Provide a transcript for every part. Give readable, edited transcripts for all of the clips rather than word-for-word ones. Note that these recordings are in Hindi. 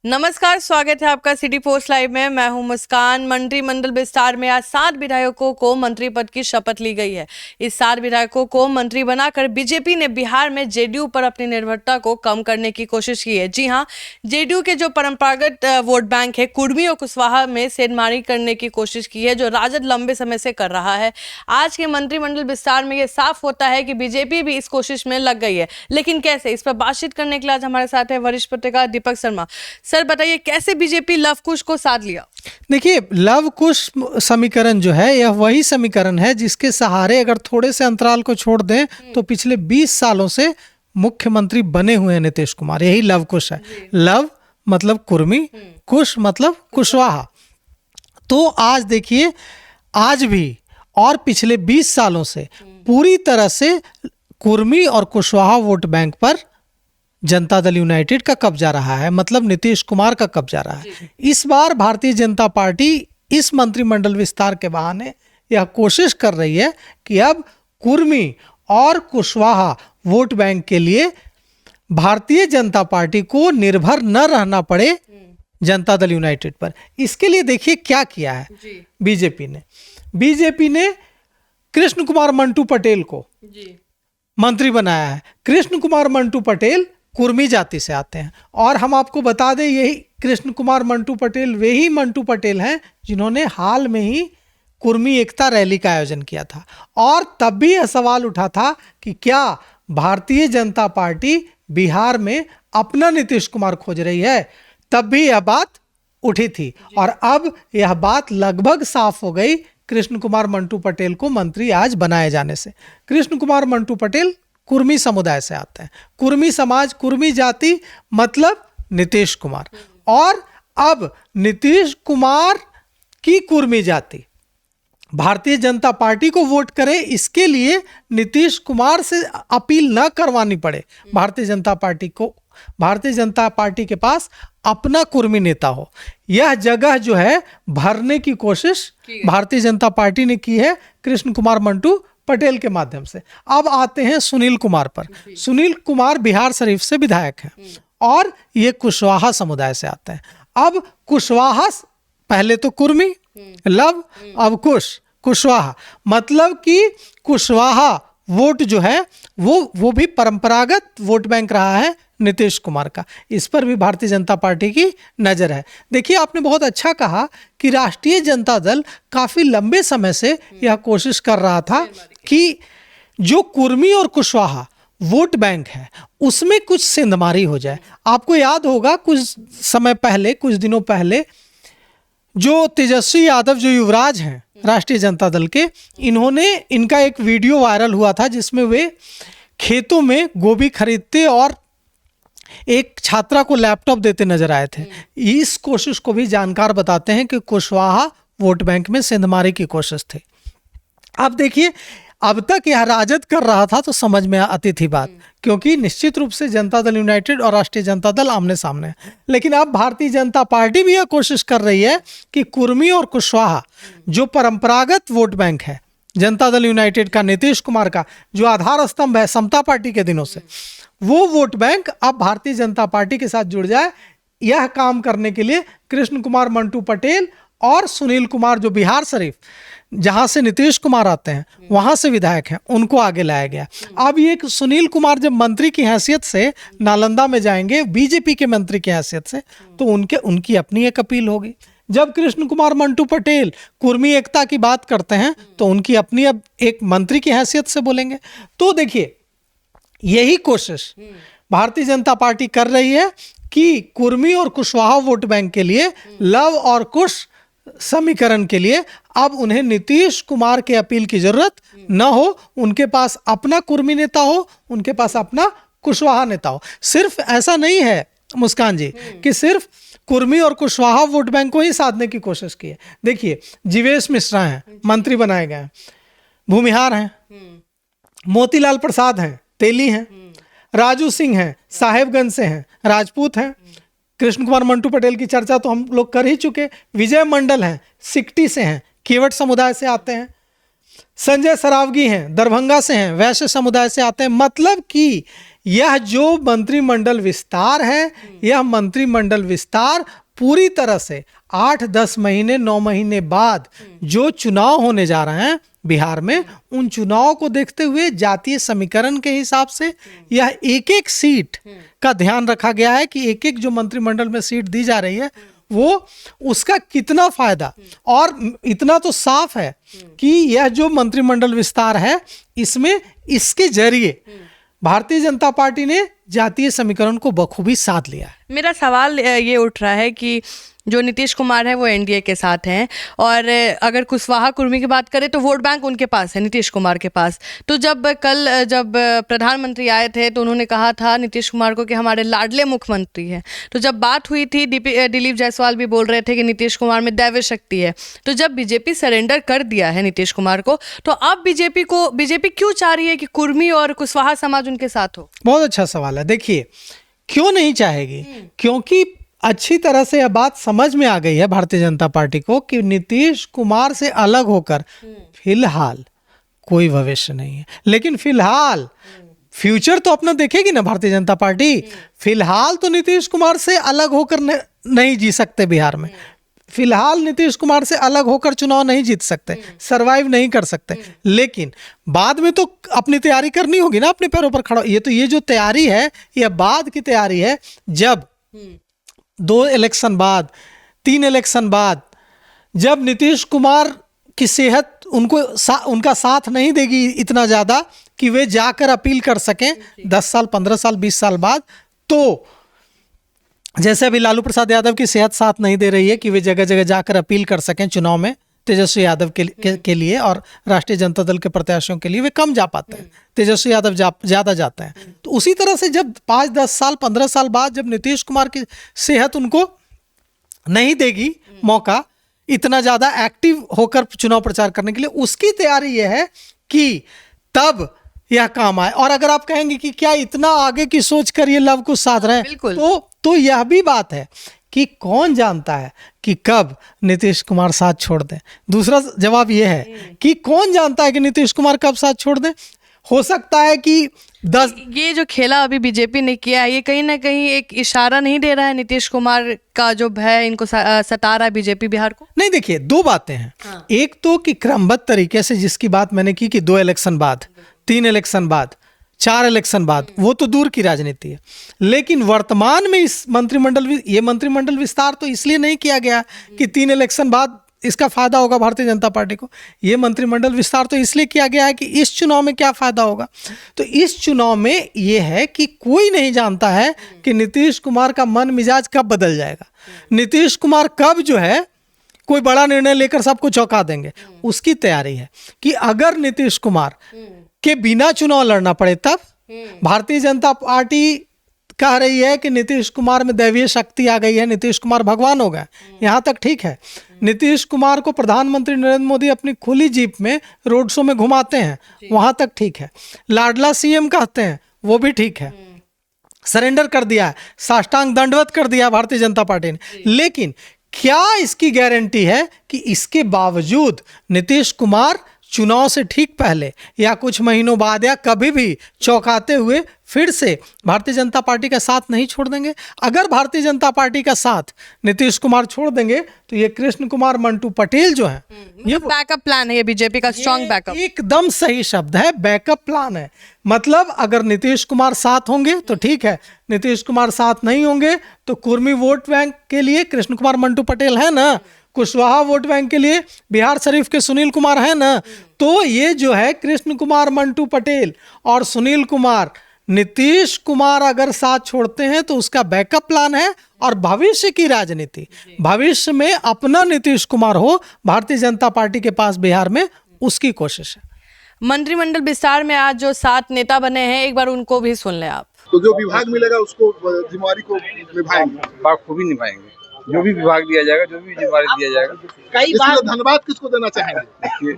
नमस्कार, स्वागत है आपका सिटी पोस्ट लाइव में। मैं हूं मुस्कान। मंत्रिमंडल विस्तार में आज 7 विधायकों को मंत्री पद की शपथ ली गई है। इस 7 विधायकों को मंत्री बनाकर बीजेपी ने बिहार में जेडीयू पर अपनी निर्भरता को कम करने की कोशिश की है। जी हां, जेडीयू के जो परंपरागत वोट बैंक है कुर्मी और कुशवाहा में सेंधमारी करने की कोशिश की है, जो राजद लंबे समय से कर रहा है। आज के मंत्रिमंडल विस्तार में यह साफ होता है कि बीजेपी भी इस कोशिश में लग गई है, लेकिन कैसे, इस पर बातचीत करने के लिए आज हमारे साथ है वरिष्ठ पत्रकार दीपक शर्मा। सर बताइए, कैसे बीजेपी लव कुश को साध लिया? देखिए, लव कुश समीकरण जो है यह वही समीकरण है जिसके सहारे अगर थोड़े से अंतराल को छोड़ दें तो पिछले 20 सालों से मुख्यमंत्री बने हुए हैं नीतीश कुमार। यही लव कुश है। लव मतलब कुर्मी, कुश मतलब कुशवाहा। तो आज देखिए, आज भी और पिछले 20 सालों से पूरी तरह से कुर्मी और कुशवाहा वोट बैंक पर जनता दल यूनाइटेड का कब्जा रहा है, मतलब नीतीश कुमार का कब्जा रहा है। इस बार भारतीय जनता पार्टी इस मंत्रिमंडल विस्तार के बहाने यह कोशिश कर रही है कि अब कुर्मी और कुशवाहा वोट बैंक के लिए भारतीय जनता पार्टी को निर्भर न रहना पड़े जनता दल यूनाइटेड पर। इसके लिए देखिए क्या किया है बीजेपी ने कृष्ण कुमार मंटू पटेल को मंत्री बनाया है। कृष्ण कुमार मंटू पटेल कुर्मी जाति से आते हैं और हम आपको बता दें, यही कृष्ण कुमार मंटू पटेल वे ही मंटू पटेल हैं जिन्होंने हाल में ही कुर्मी एकता रैली का आयोजन किया था। और तब भी यह सवाल उठा था कि क्या भारतीय जनता पार्टी बिहार में अपना नीतीश कुमार खोज रही है। तब भी यह बात उठी थी और अब यह बात लगभग साफ हो गई कृष्ण कुमार मंटू पटेल को मंत्री आज बनाए जाने से। कृष्ण कुमार मंटू पटेल कुर्मी समुदाय से आते हैं। कुर्मी समाज, कुर्मी जाति मतलब नीतीश कुमार। और अब नीतीश कुमार की कुर्मी जाति भारतीय जनता पार्टी को वोट करे, इसके लिए नीतीश कुमार से अपील न करवानी पड़े भारतीय जनता पार्टी को। भारतीय जनता पार्टी के पास अपना कुर्मी नेता हो, यह जगह जो है भरने की कोशिश भारतीय जनता पार्टी ने की है कृष्ण कुमार मंटू पटेल के माध्यम से। अब आते हैं सुनील कुमार पर। सुनील कुमार बिहार शरीफ से विधायक हैं और ये कुशवाहा समुदाय से आते हैं। अब कुशवाहा, पहले तो कुर्मी लव, अब कुशवाहा, मतलब कि कुशवाहा वोट जो है वो भी परंपरागत वोट बैंक रहा है नीतीश कुमार का। इस पर भी भारतीय जनता पार्टी की नजर है। देखिए, आपने बहुत अच्छा कहा कि राष्ट्रीय जनता दल काफी लंबे समय से यह कोशिश कर रहा था कि जो कुर्मी और कुशवाहा वोट बैंक है उसमें कुछ सेंधमारी हो जाए। आपको याद होगा कुछ समय पहले, कुछ दिनों पहले, जो तेजस्वी यादव जो युवराज हैं राष्ट्रीय जनता दल के, इनका एक वीडियो वायरल हुआ था जिसमें वे खेतों में गोभी खरीदते और एक छात्रा को लैपटॉप देते नजर आए थे। इस कोशिश को भी जानकार बताते हैं कि कुशवाहा वोट बैंक में सेंधमारी की कोशिश थी। अब देखिए, अब तक यह राजद कर रहा था तो समझ में आती थी बात, क्योंकि निश्चित रूप से जनता दल यूनाइटेड और राष्ट्रीय जनता दल आमने सामने है। लेकिन अब भारतीय जनता पार्टी भी यह कोशिश कर रही है कि कुर्मी और कुशवाहा जो परंपरागत वोट बैंक है जनता दल यूनाइटेड का, नीतीश कुमार का, जो आधार स्तंभ है समता पार्टी के दिनों से, वो वोट बैंक अब भारतीय जनता पार्टी के साथ जुड़ जाए। यह काम करने के लिए कृष्ण कुमार मंटू पटेल और सुनील कुमार जो बिहार शरीफ, जहां से नीतीश कुमार आते हैं, वहां से विधायक हैं, उनको आगे लाया गया। अब ये सुनील कुमार जब मंत्री की हैसियत से नालंदा में जाएंगे, बीजेपी के मंत्री की हैसियत से, तो उनकी अपनी एक अपील होगी। जब कृष्ण कुमार मंटू पटेल कुर्मी एकता की बात करते हैं तो उनकी अपनी अब एक मंत्री की हैसियत से बोलेंगे। तो देखिए, यही कोशिश भारतीय जनता पार्टी कर रही है कि कुर्मी और कुशवाहा वोट बैंक के लिए, लव और कुश समीकरण के लिए अब उन्हें नीतीश कुमार के अपील की जरूरत न हो। उनके पास अपना कुर्मी नेता हो, उनके पास अपना कुशवाहा नेता हो। सिर्फ ऐसा नहीं है मुस्कान जी कि सिर्फ कुर्मी और कुशवाहा वोट बैंक को ही साधने की कोशिश की है। देखिए, जीवेश मिश्रा हैं, मंत्री बनाए गए हैं, भूमिहार हैं, मोतीलाल प्रसाद हैं, तेली हैं, राजू सिंह हैं, साहेबगंज से हैं, राजपूत हैं। कृष्ण कुमार मंटू पटेल की चर्चा तो हम लोग कर ही चुके। विजय मंडल हैं, सिकटी से हैं, केवट समुदाय से आते हैं। संजय सरावगी हैं, दरभंगा से हैं, वैश्य समुदाय से आते हैं। मतलब कि यह जो मंत्रिमंडल विस्तार है, यह मंत्रिमंडल विस्तार पूरी तरह से 8-10 महीने 9 महीने बाद जो चुनाव होने जा रहे हैं बिहार में, उन चुनाव को देखते हुए जातीय समीकरण के हिसाब से यह एक एक सीट का ध्यान रखा गया है कि एक एक जो मंत्रिमंडल में सीट दी जा रही है वो उसका कितना फायदा। और इतना तो साफ है कि यह जो मंत्रिमंडल विस्तार है इसमें इसके जरिए भारतीय जनता पार्टी ने जातीय समीकरण को बखूबी साध लिया है। मेरा सवाल ये उठ रहा है कि जो नीतीश कुमार है वो एनडीए के साथ हैं, और अगर कुशवाहा कुर्मी की बात करें तो वोट बैंक उनके पास है, नीतीश कुमार के पास। तो जब प्रधानमंत्री आए थे तो उन्होंने कहा था नीतीश कुमार को कि हमारे लाडले मुख्यमंत्री हैं। तो जब बात हुई थी दिलीप जायसवाल भी बोल रहे थे कि नीतीश कुमार में दैवीय शक्ति है। तो जब बीजेपी सरेंडर कर दिया है नीतीश कुमार को, तो अब बीजेपी क्यों चाह रही है कि कुर्मी और कुशवाहा समाज उनके साथ हो? बहुत अच्छा सवाल है। देखिए, क्यों नहीं चाहेगी? क्योंकि अच्छी तरह से यह बात समझ में आ गई है भारतीय जनता पार्टी को कि नीतीश कुमार से अलग होकर फिलहाल कोई भविष्य नहीं है। लेकिन फिलहाल फ्यूचर तो अपना देखेगी ना भारतीय जनता पार्टी। फिलहाल तो नीतीश कुमार से अलग होकर नहीं जी सकते बिहार में। फिलहाल नीतीश कुमार से अलग होकर चुनाव नहीं जीत सकते, सरवाइव नहीं कर सकते। लेकिन बाद में तो अपनी तैयारी करनी होगी ना, अपने पैरों पर खड़ा। ये जो तैयारी है यह बाद की तैयारी है। जब 2 इलेक्शन बाद, 3 इलेक्शन बाद, जब नीतीश कुमार की सेहत उनका साथ नहीं देगी इतना ज़्यादा कि वे जाकर अपील कर सकें 10 साल, 15 साल, 20 साल बाद, तो जैसे अभी लालू प्रसाद यादव की सेहत साथ नहीं दे रही है कि वे जगह जगह जाकर अपील कर सकें चुनाव में तेजस्वी यादव के लिए और राष्ट्रीय जनता दल के प्रत्याशियों के लिए, वे कम जा पाते हैं। तेजस्वी यादव ज़्यादा जाते हैं। तो उसी तरह से जब 5-10 साल, 15 साल बाद जब नीतीश कुमार की सेहत उनको नहीं देगी मौका इतना ज़्यादा एक्टिव होकर चुनाव प्रचार करने के लिए, उसकी तैयारी यह है कि तब यह काम आए। और अगर आप कहेंगे कि क्या इतना आगे की सोच कर ये लव कुछ साध रहे हैं, तो यह भी बात है कि कौन जानता है कि कब नीतीश कुमार साथ छोड़ दें। दूसरा जवाब यह है कि कौन जानता है कि नीतीश कुमार कब साथ छोड़ दें। हो सकता है कि ये जो खेला अभी बीजेपी ने किया है, ये कहीं ना कहीं एक इशारा नहीं दे रहा है नीतीश कुमार का जो है इनको सता रहा है बीजेपी बिहार को? नहीं, देखिए, 2 बातें हैं। हाँ। एक तो कि क्रमबद्ध तरीके से जिसकी बात मैंने की कि 2 इलेक्शन बाद, 3 इलेक्शन बाद, 4 इलेक्शन बाद, वो तो दूर की राजनीति है। लेकिन वर्तमान में इस मंत्रिमंडल विस्तार तो इसलिए नहीं किया गया कि 3 इलेक्शन बाद इसका फायदा होगा भारतीय जनता पार्टी को। ये मंत्रिमंडल विस्तार तो इसलिए किया गया है कि इस चुनाव में क्या फायदा होगा। तो इस चुनाव में ये है कि कोई नहीं जानता है कि नीतीश कुमार का मन मिजाज कब बदल जाएगा, नीतीश कुमार कब जो है कोई बड़ा निर्णय लेकर सबको चौंका देंगे। उसकी तैयारी है कि अगर नीतीश कुमार के बिना चुनाव लड़ना पड़े तब भारतीय जनता पार्टी कह रही है कि नीतीश कुमार में दैवीय शक्ति आ गई है, नीतीश कुमार भगवान हो गए, यहाँ तक ठीक है। नीतीश कुमार को प्रधानमंत्री नरेंद्र मोदी अपनी खुली जीप में रोड शो में घुमाते हैं, वहां तक ठीक है। लाडला सीएम कहते हैं, वो भी ठीक है। सरेंडर कर दिया है, साष्टांग दंडवत कर दिया भारतीय जनता पार्टी ने। लेकिन क्या इसकी गारंटी है कि इसके बावजूद नीतीश कुमार चुनाव से ठीक पहले या कुछ महीनों बाद या कभी भी चौंकाते हुए फिर से भारतीय जनता पार्टी का साथ नहीं छोड़ देंगे? अगर भारतीय जनता पार्टी का साथ नीतीश कुमार छोड़ देंगे तो ये कृष्ण कुमार मंटू पटेल जो है, ये बैकअप प्लान है, ये बीजेपी का स्ट्रॉन्ग बैकअप। एकदम सही शब्द है, बैकअप प्लान है। मतलब अगर नीतीश कुमार साथ होंगे तो ठीक है, नीतीश कुमार साथ नहीं होंगे तो कुर्मी वोट बैंक के लिए कृष्ण कुमार मंटू पटेल है ना, कुशवाहा वोट बैंक के लिए बिहार शरीफ के सुनील कुमार है ना। तो ये जो है कृष्ण कुमार मंटू पटेल और सुनील कुमार, नीतीश कुमार अगर साथ छोड़ते हैं तो उसका बैकअप प्लान है। और भविष्य की राजनीति, भविष्य में अपना नीतीश कुमार हो भारतीय जनता पार्टी के पास बिहार में, उसकी कोशिश है। मंत्रिमंडल विस्तार में आज जो 7 नेता बने हैं, एक बार उनको भी सुन लें आप। तो जो विभाग मिलेगा उसको जिम्मेवारी को निभाएंगे, बखूबी निभाएंगे। जो भी विभाग दिया जाएगा, जो भी जिम्मेवारी दिया जाएगा। कई बार धन्यवाद किसको देना चाहेंगे? देखिए,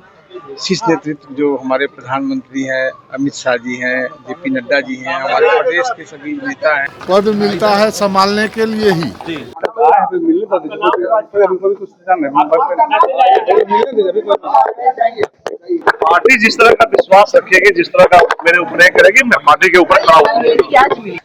शीर्ष नेतृत्व जो हमारे प्रधानमंत्री हैं, अमित शाह जी हैं, जेपी नड्डा जी हैं, हमारे प्रदेश के सभी नेता हैं। पद मिलता है संभालने के लिए ही। पार्टी जिस तरह का विश्वास रखेगी, जिस तरह का मेरे ऊपर नहीं करेगी, मैं पार्टी के ऊपर खड़ा हूँ।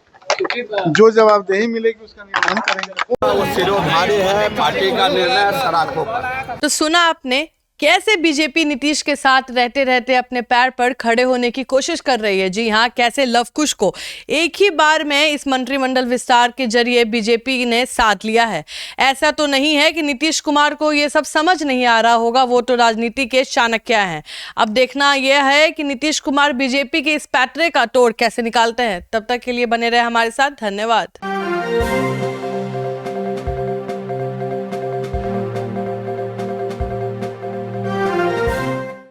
जो जवाबदेही मिलेगी उसका निर्वहन करेंगे। वो सिरोधारी है, पार्टी का निर्णय सराखों पर। तो सुना आपने कैसे बीजेपी नीतीश के साथ रहते रहते अपने पैर पर खड़े होने की कोशिश कर रही है। जी हाँ, कैसे लवकुश को एक ही बार में इस मंत्रिमंडल विस्तार के जरिए बीजेपी ने साथ लिया है। ऐसा तो नहीं है कि नीतीश कुमार को ये सब समझ नहीं आ रहा होगा, वो तो राजनीति के चाणक्य हैं। अब देखना यह है कि नीतीश कुमार बीजेपी के इस पैतरे का तोड़ कैसे निकालते हैं। तब तक के लिए बने रहे हमारे साथ। धन्यवाद।